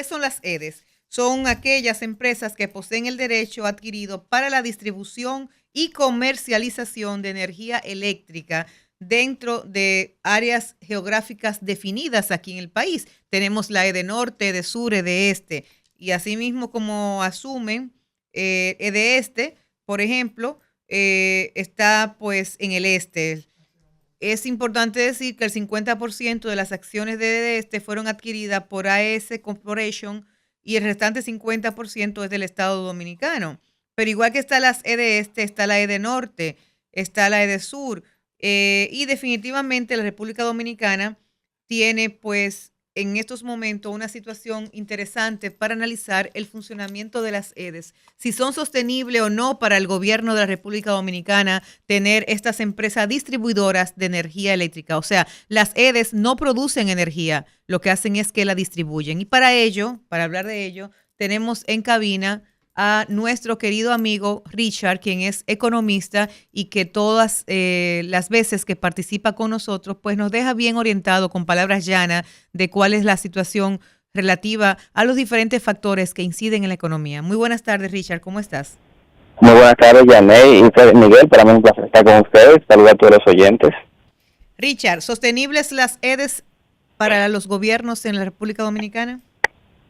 ¿Qué son las EDES? Son aquellas empresas que poseen el derecho adquirido para la distribución y comercialización de energía eléctrica dentro de áreas geográficas definidas aquí en el país. Tenemos la EDE Norte, EDE Sur, EDE Este. Y asimismo como asumen EDE Este, por ejemplo, está pues en el este. Es importante decir que el 50% de las acciones de EDE Este fueron adquiridas por AES Corporation y el restante 50% es del Estado Dominicano. Pero igual que está las EDE Este, está la EDE Norte, está la EDE Sur, y definitivamente la República Dominicana tiene pues en estos momentos una situación interesante para analizar el funcionamiento de las EDES, si son sostenibles o no para el gobierno de la República Dominicana tener estas empresas distribuidoras de energía eléctrica. O sea, las EDES no producen energía, lo que hacen es que la distribuyen. Y para ello, para hablar de ello, tenemos en cabina a nuestro querido amigo Richard, quien es economista y que todas las veces que participa con nosotros, pues nos deja bien orientado con palabras llanas de cuál es la situación relativa a los diferentes factores que inciden en la economía. Muy buenas tardes, Richard, ¿cómo estás? Muy buenas tardes, Yaney y Miguel, para mí es un placer estar con ustedes, saludos a todos los oyentes. Richard, ¿sostenibles las EDES para los gobiernos en la República Dominicana?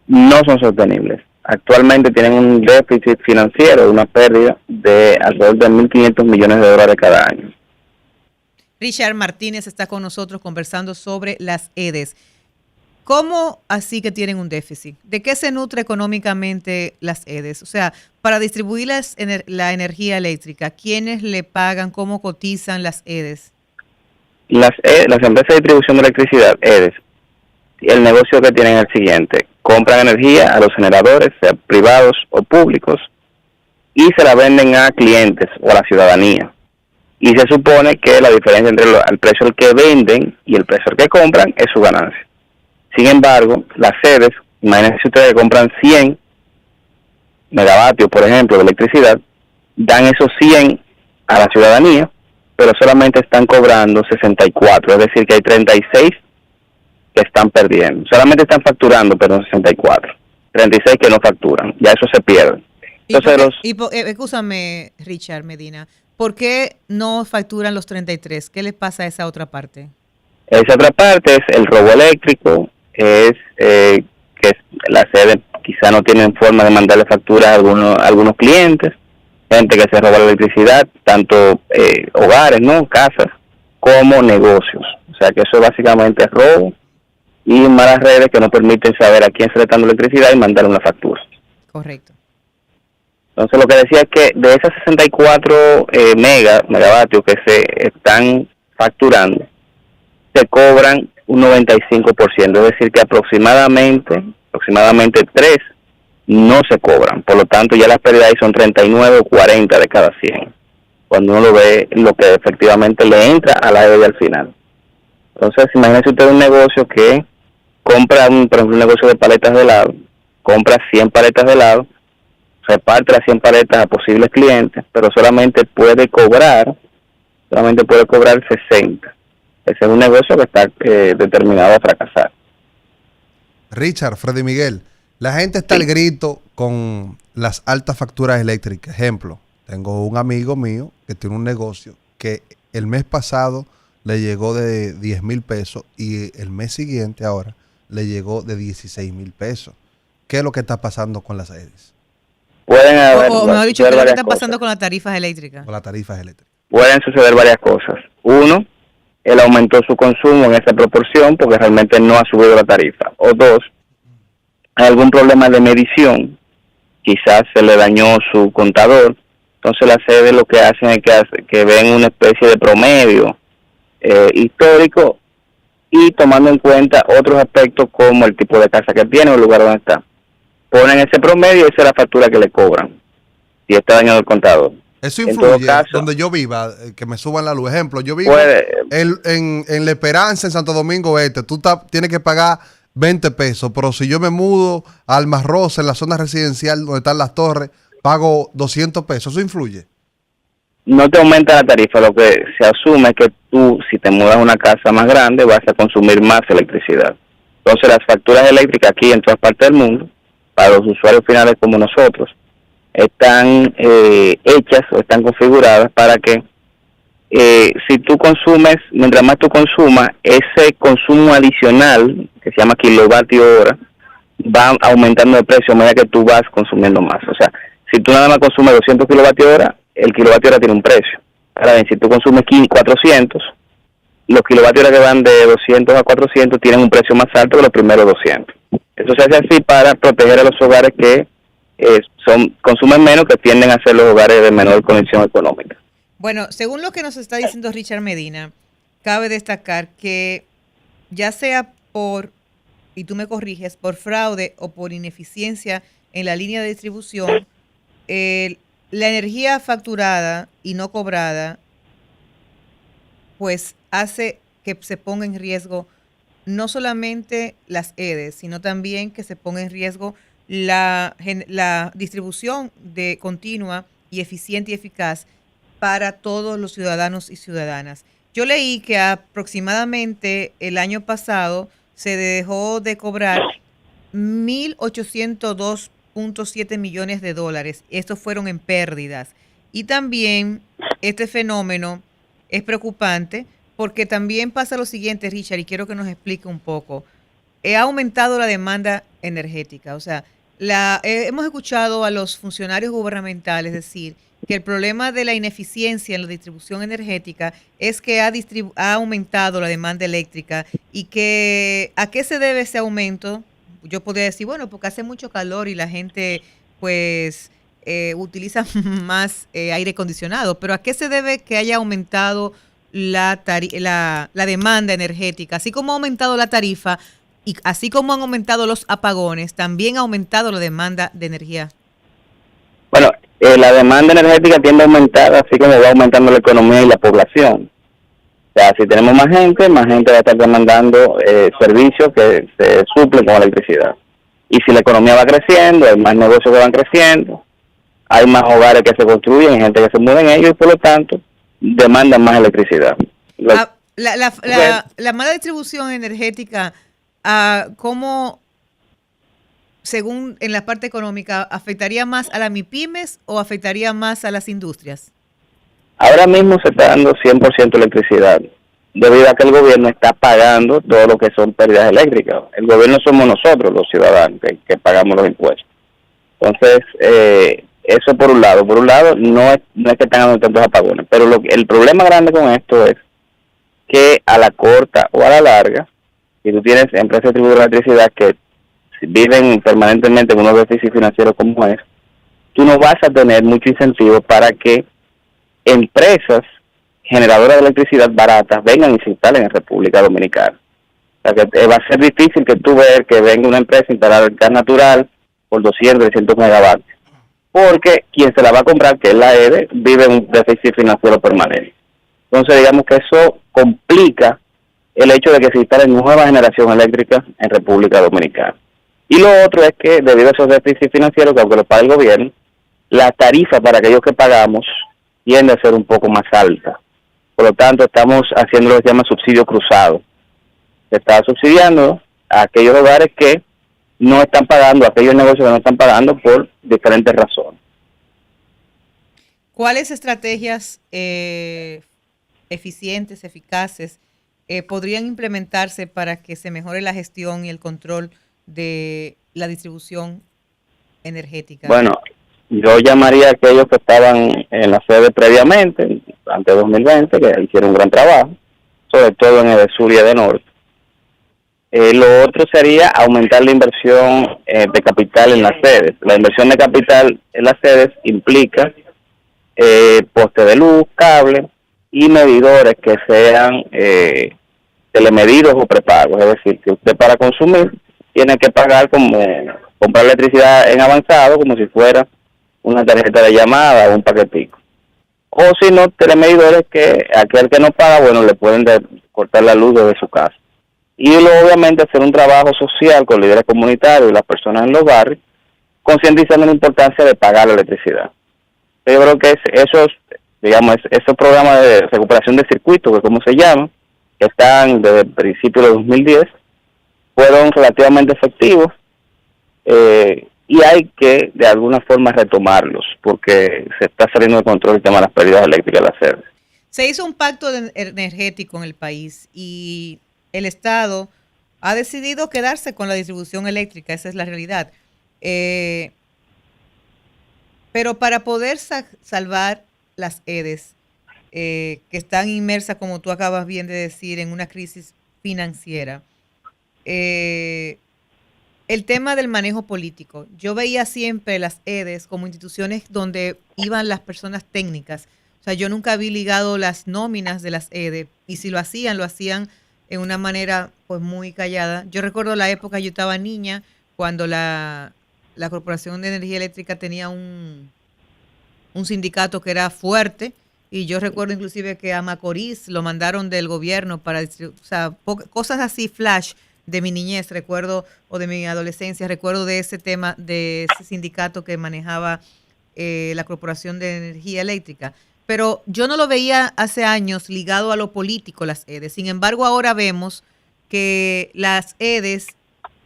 No son sostenibles. Actualmente tienen un déficit financiero, una pérdida de alrededor de 1.500 millones de dólares cada año. Richard Martínez está con nosotros conversando sobre las EDES. ¿Cómo así que tienen un déficit? ¿De qué se nutre económicamente las EDES? O sea, para distribuir la energía eléctrica, ¿quiénes le pagan? ¿Cómo cotizan las EDES? Las empresas de distribución de electricidad, EDES, el negocio que tienen es el siguiente: compran energía a los generadores, sea privados o públicos, y se la venden a clientes o a la ciudadanía. Y se supone que la diferencia entre el precio al que venden y el precio al que compran es su ganancia. Sin embargo, las sedes, imagínense ustedes que compran 100 megavatios, por ejemplo, de electricidad, dan esos 100 a la ciudadanía, pero solamente están cobrando 64, es decir, que hay 36 que están perdiendo. Solamente están facturando, pero no 64. 36 que no facturan. Ya eso se pierde. Entonces, escúchame, Richard Medina, ¿por qué no facturan los 33? ¿Qué les pasa a esa otra parte? Esa otra parte es el robo eléctrico, es que la sede quizá no tienen forma de mandarle facturas a algunos clientes, gente que se roba la electricidad, tanto hogares, ¿no? Casas, como negocios. O sea que eso básicamente es robo y malas redes que no permiten saber a quién se le está dando electricidad y mandar una factura. Correcto. Entonces lo que decía es que de esas 64 megavatios que se están facturando, se cobran un 95%, es decir que aproximadamente 3 no se cobran. Por lo tanto, ya las pérdidas ahí son 39 o 40 de cada 100, cuando uno lo ve lo que efectivamente le entra a la EDE al final. Entonces, imagínese usted un negocio que compra, por ejemplo, un negocio de paletas de helado, compra 100 paletas de helado, reparte las 100 paletas a posibles clientes, pero solamente puede cobrar 60. Ese es un negocio que está determinado a fracasar. Richard, Freddy Miguel, la gente está al grito con las altas facturas eléctricas. Ejemplo, tengo un amigo mío que tiene un negocio que el mes pasado le llegó de 10,000 pesos y el mes siguiente ahora le llegó de 16,000 pesos. ¿Qué es lo que está pasando con las EDES? Pueden haber, o mejor dicho, ¿qué es lo que está pasando con las tarifas eléctricas? Con las tarifas eléctricas. Pueden suceder varias cosas. Uno, él aumentó su consumo en esa proporción porque realmente no ha subido la tarifa. O dos, hay algún problema de medición, quizás se le dañó su contador. Entonces las sedes lo que hacen es que ven una especie de promedio histórico y tomando en cuenta otros aspectos como el tipo de casa que tiene o el lugar donde está. Ponen ese promedio y esa es la factura que le cobran si está dañado el contador. Eso influye donde yo viva, que me suban la luz. Ejemplo, yo vivo en La Esperanza, en Santo Domingo Este. Tú tienes que pagar 20 pesos, pero si yo me mudo a Almas Rosa, en la zona residencial donde están las torres, pago 200 pesos. ¿Eso influye? No te aumenta la tarifa. Lo que se asume es que tú, si te mudas a una casa más grande, vas a consumir más electricidad. Entonces las facturas eléctricas aquí en todas partes del mundo, para los usuarios finales como nosotros, están hechas o están configuradas para que si tú consumes, mientras más tú consumas, ese consumo adicional, que se llama kilovatio hora, va aumentando de precio a medida que tú vas consumiendo más. O sea, si tú nada más consumes 200 kilovatio hora, el kilovatio hora tiene un precio. Ahora bien, si tú consumes 400, los kilovatios hora que van de 200 a 400 tienen un precio más alto que los primeros 200. Eso se hace así para proteger a los hogares que consumen menos, que tienden a ser los hogares de menor condición económica. Bueno, según lo que nos está diciendo Richard Medina, cabe destacar que ya sea por, y tú me corriges, por fraude o por ineficiencia en la línea de distribución, la energía facturada y no cobrada, pues hace que se ponga en riesgo no solamente las EDES, sino también que se ponga en riesgo la distribución de continua y eficiente y eficaz para todos los ciudadanos y ciudadanas. Yo leí que aproximadamente el año pasado se dejó de cobrar 1.802.7 millones de dólares. Estos fueron en pérdidas. Y también este fenómeno es preocupante porque también pasa lo siguiente, Richard, y quiero que nos explique un poco. Ha aumentado la demanda energética. O sea, hemos escuchado a los funcionarios gubernamentales decir que el problema de la ineficiencia en la distribución energética es que ha aumentado la demanda eléctrica y que ¿a qué se debe ese aumento? Yo podría decir, bueno, porque hace mucho calor y la gente pues utiliza más aire acondicionado, pero ¿a qué se debe que haya aumentado la demanda energética? Así como ha aumentado la tarifa y así como han aumentado los apagones, también ha aumentado la demanda de energía. Bueno, la demanda energética tiende a aumentar, así como va aumentando la economía y la población. O sea, si tenemos más gente va a estar demandando servicios que se suplen con electricidad. Y si la economía va creciendo, hay más negocios que van creciendo, hay más hogares que se construyen, hay gente que se muda en ellos y por lo tanto demandan más electricidad. La mala distribución energética, ¿cómo, según en la parte económica, afectaría más a las MIPYMES o afectaría más a las industrias? Ahora mismo se está dando 100% electricidad, debido a que el gobierno está pagando todo lo que son pérdidas eléctricas. El gobierno somos nosotros, los ciudadanos, que pagamos los impuestos. Entonces, eso por un lado. Por un lado, no es que tengan tantos apagones, pero el problema grande con esto es que a la corta o a la larga, si tú tienes empresas de distribución de electricidad que viven permanentemente en unos déficits financieros como es, tú no vas a tener mucho incentivo para que empresas generadoras de electricidad baratas vengan y se instalen en República Dominicana. O sea que va a ser difícil que tú veas que venga una empresa a instalar gas natural por 200, 300 megavatios, porque quien se la va a comprar, que es la EDE, vive en un déficit financiero permanente. Entonces digamos que eso complica el hecho de que se instalen nueva generación eléctrica en República Dominicana. Y lo otro es que debido a esos déficits financieros, que aunque lo paga el gobierno, la tarifa para aquellos que pagamos tiende a ser un poco más alta. Por lo tanto, estamos haciendo lo que se llama subsidio cruzado. Se está subsidiando a aquellos hogares que no están pagando, a aquellos negocios que no están pagando por diferentes razones. ¿Cuáles estrategias eficientes, eficaces, podrían implementarse para que se mejore la gestión y el control de la distribución energética? Bueno, yo llamaría a aquellos que estaban en la sede previamente, antes de 2020, que hicieron un gran trabajo, sobre todo en el sur y el norte. Lo otro sería aumentar la inversión de capital en las sedes. La inversión de capital en las sedes implica poste de luz, cable y medidores que sean telemedidos o prepagos. Es decir, que usted para consumir tiene que pagar como comprar electricidad en avanzado, como si fuera una tarjeta de llamada o un paquetico. O si no, telemedidores que aquel que no paga, bueno, le pueden cortar la luz desde su casa. Y luego, obviamente, hacer un trabajo social con líderes comunitarios y las personas en los barrios, concientizando la importancia de pagar la electricidad. Yo creo que esos programas de recuperación de circuitos, que como se llaman, que están desde el principio de 2010, fueron relativamente efectivos, y hay que de alguna forma retomarlos porque se está saliendo de control el tema de las pérdidas eléctricas de las sedes. Se hizo un pacto energético en el país y el Estado ha decidido quedarse con la distribución eléctrica, esa es la realidad. Pero para poder salvar las EDES, que están inmersas, como tú acabas bien de decir, en una crisis financiera, el tema del manejo político. Yo veía siempre las EDES como instituciones donde iban las personas técnicas. O sea, yo nunca vi ligado las nóminas de las EDES, y si lo hacían en una manera pues muy callada. Yo recuerdo la época, yo estaba niña, cuando la Corporación de Energía Eléctrica tenía un sindicato que era fuerte, y yo recuerdo inclusive que a Macorís lo mandaron del gobierno para distribuir, o sea, cosas así flash de mi niñez, recuerdo, o de mi adolescencia, recuerdo de ese tema, de ese sindicato que manejaba la Corporación de Energía Eléctrica. Pero yo no lo veía hace años ligado a lo político, las EDES. Sin embargo, ahora vemos que las EDES,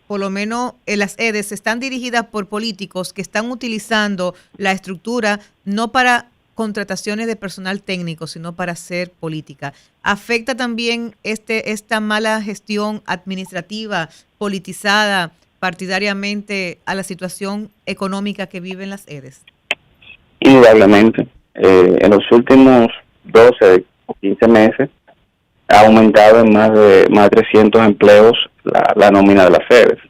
por lo menos las EDES, están dirigidas por políticos que están utilizando la estructura no para contrataciones de personal técnico, sino para hacer política. ¿Afecta también esta mala gestión administrativa, politizada, partidariamente a la situación económica que viven las EDES? Indudablemente. En los últimos 12 o 15 meses ha aumentado en más de 300 empleos la nómina de las sedes.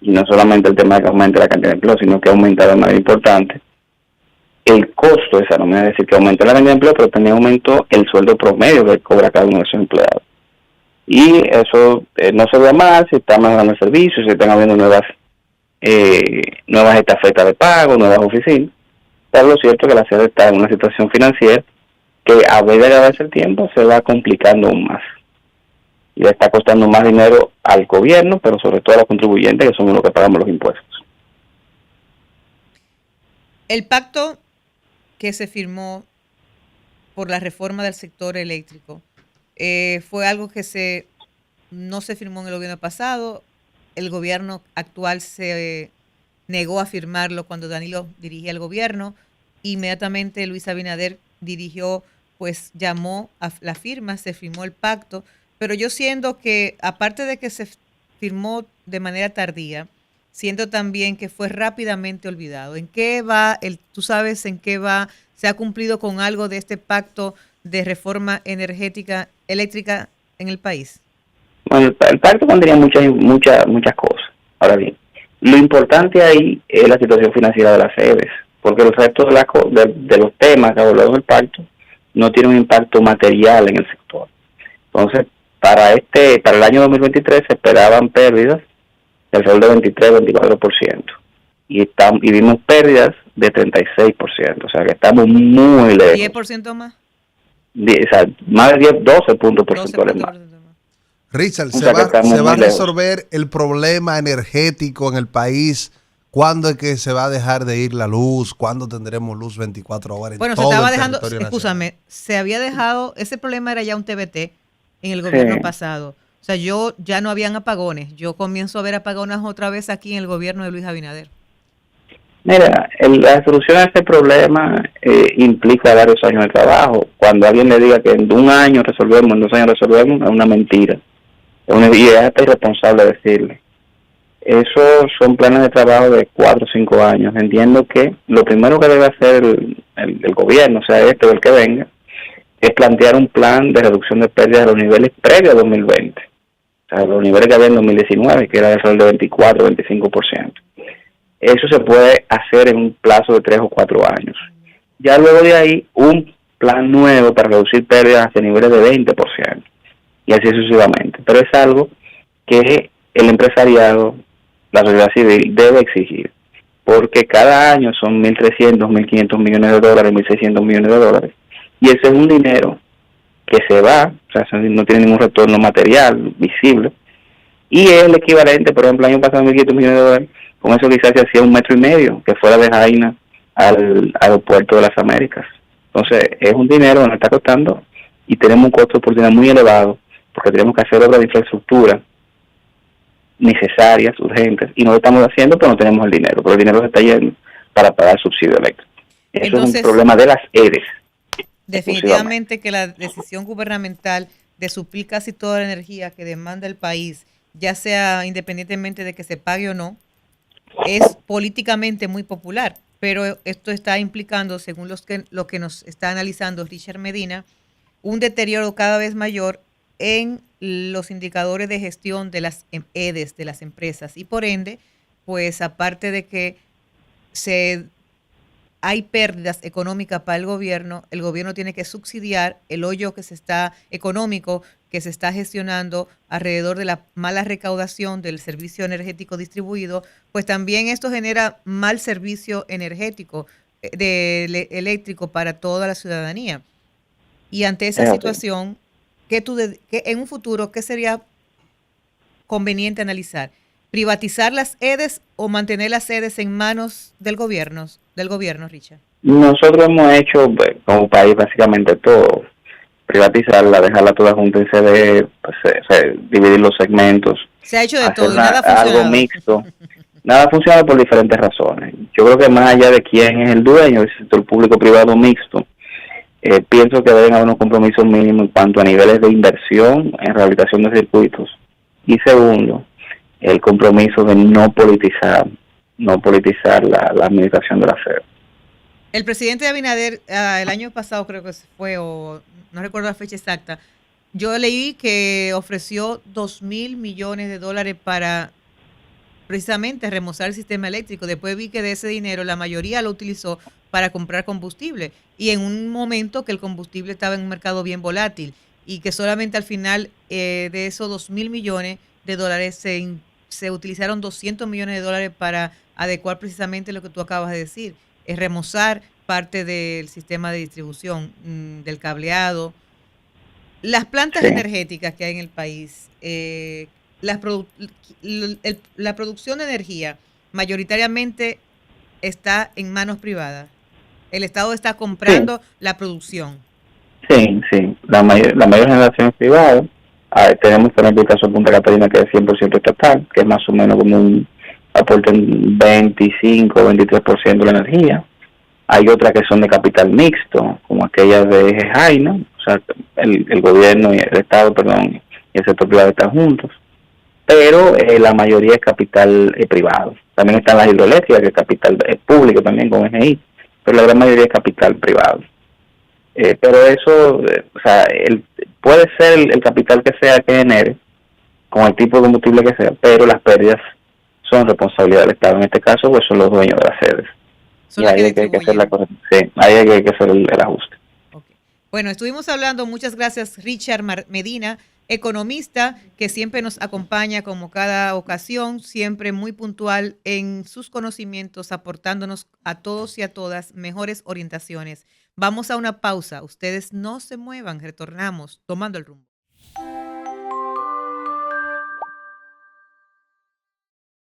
Y no solamente el tema de que aumente la cantidad de empleos, sino que ha aumentado de manera importante el costo de esa nómina. Es decir, que aumentó la cantidad de empleos, pero también aumentó el sueldo promedio que cobra cada uno de esos empleados. Y eso no se ve mal, si está mejorando el servicio, si están habiendo nuevas estafetas de pago, nuevas oficinas. Pero lo cierto es que la sede está en una situación financiera que a medida que avanza el tiempo se va complicando aún más. Y le está costando más dinero al gobierno, pero sobre todo a los contribuyentes, que somos los que pagamos los impuestos. El pacto que se firmó por la reforma del sector eléctrico fue algo que no se firmó en el gobierno pasado. El gobierno actual se negó a firmarlo cuando Danilo dirigía el gobierno. Inmediatamente Luis Abinader llamó a la firma, se firmó el pacto, pero yo siento que, aparte de que se firmó de manera tardía, siento también que fue rápidamente olvidado. ¿En qué va tú sabes en qué va? ¿Se ha cumplido con algo de este pacto de reforma eléctrica en el país? Bueno, el pacto contenía muchas cosas. Ahora bien, lo importante ahí es la situación financiera de las sedes, porque los restos de los temas que hablamos del pacto no tienen un impacto material en el sector. Entonces, para el año 2023 se esperaban pérdidas del alrededor de 23-24%, y vimos pérdidas de 36%, o sea que estamos muy lejos. ¿10% más? O sea, más de 12 puntos porcentuales más. Richard, ¿se va a resolver el problema energético en el país? ¿Cuándo es que se va a dejar de ir la luz? ¿Cuándo tendremos luz 24 horas? Bueno, se estaba dejando, escúchame, se había dejado, ese problema era ya un TBT en el gobierno pasado. O sea, ya no habían apagones. Yo comienzo a ver apagones otra vez aquí en el gobierno de Luis Abinader. Mira, la solución a este problema implica varios años de trabajo. Cuando alguien le diga que en un año resolvemos, en 2 años resolvemos, es una mentira. Y es hasta irresponsable decirle. Esos son planes de trabajo de 4 o 5 años. Entiendo que lo primero que debe hacer el gobierno, sea este o el que venga, es plantear un plan de reducción de pérdidas de los niveles previos a 2020. O sea, los niveles que había en 2019, que era de alrededor de 24-25%. Eso se puede hacer en un plazo de 3 o 4 años. Ya luego de ahí, un plan nuevo para reducir pérdidas hacia niveles de 20%. Y así sucesivamente. Pero es algo que el empresariado, la sociedad civil, debe exigir. Porque cada año son 1.300, 1.500 millones de dólares, 1.600 millones de dólares. Y ese es un dinero que se va, o sea, no tiene ningún retorno material, visible. Y es el equivalente, por ejemplo, el año pasado 1.500 millones de dólares, con eso quizás se hacía 1,5 metros que fuera de Jaina al aeropuerto de las Américas. Entonces, es un dinero que nos está costando y tenemos un costo de oportunidad muy elevado, porque tenemos que hacer obras de infraestructura necesarias, urgentes, y no lo estamos haciendo, pero no tenemos el dinero, pero el dinero se está yendo para pagar el subsidio eléctrico. Eso Entonces, es un problema de las EDES. definitivamente que la decisión gubernamental de suplir casi toda la energía que demanda el país, ya sea independientemente de que se pague o no, es políticamente muy popular, pero esto está implicando, según lo que nos está analizando Richard Medina, un deterioro cada vez mayor en los indicadores de gestión de las EDES, de las empresas, y por ende, pues aparte de que se hay pérdidas económicas para el gobierno tiene que subsidiar el hoyo que se está económico que se está gestionando alrededor de la mala recaudación del servicio energético distribuido, pues también esto genera mal servicio energético eléctrico para toda la ciudadanía. Y ante esa situación, que en un futuro, ¿qué sería conveniente analizar? ¿Privatizar las EDES o mantener las EDES en manos del gobierno, Richard? Nosotros hemos hecho como país básicamente todo, privatizarla, dejarla toda junta en CD, pues, dividir los segmentos, se ha hecho de todo y nada ha funcionado. Algo mixto. Nada ha funcionado por diferentes razones. Yo creo que más allá de quién es el dueño del sector público-privado mixto, pienso que deben haber unos compromisos mínimos en cuanto a niveles de inversión en rehabilitación de circuitos. Y segundo, el compromiso de no politizar la administración de la sede. El presidente Abinader, el año pasado creo que fue, o no recuerdo la fecha exacta, yo leí que ofreció $2,000 millones para precisamente remozar el sistema eléctrico. Después vi que de ese dinero la mayoría lo utilizó para comprar combustible y en un momento que el combustible estaba en un mercado bien volátil y que solamente al final de esos $2,000 millones se utilizaron $200 millones para adecuar precisamente lo que tú acabas de decir, es remozar parte del sistema de distribución, del cableado. Las plantas energéticas que hay en el país, la producción de energía mayoritariamente está en manos privadas. El Estado está comprando la producción. Sí. La mayor generación es privada. Tenemos, por ejemplo, el caso de Punta Catalina, que es 100% estatal, que es más o menos como un aporte en 25 o 23% de la energía. Hay otras que son de capital mixto, como aquellas de Jaina, o sea, el gobierno y el Estado, perdón, y el sector privado están juntos. Pero la mayoría es capital privado. También están las hidroeléctricas, que es capital público también con ENGIE, pero la gran mayoría es capital privado. Pero eso, o sea, puede ser el capital que sea que genere, con el tipo de combustible que sea, pero las pérdidas son responsabilidad del Estado. En este caso, pues son los dueños de las sedes. Y ahí hay que hacer la cosa. Sí, ahí hay que hacer el ajuste. Okay. Bueno, estuvimos hablando, muchas gracias Richard Medina, economista que siempre nos acompaña como cada ocasión, siempre muy puntual en sus conocimientos, aportándonos a todos y a todas mejores orientaciones. Vamos a una pausa, ustedes no se muevan, retornamos tomando el rumbo.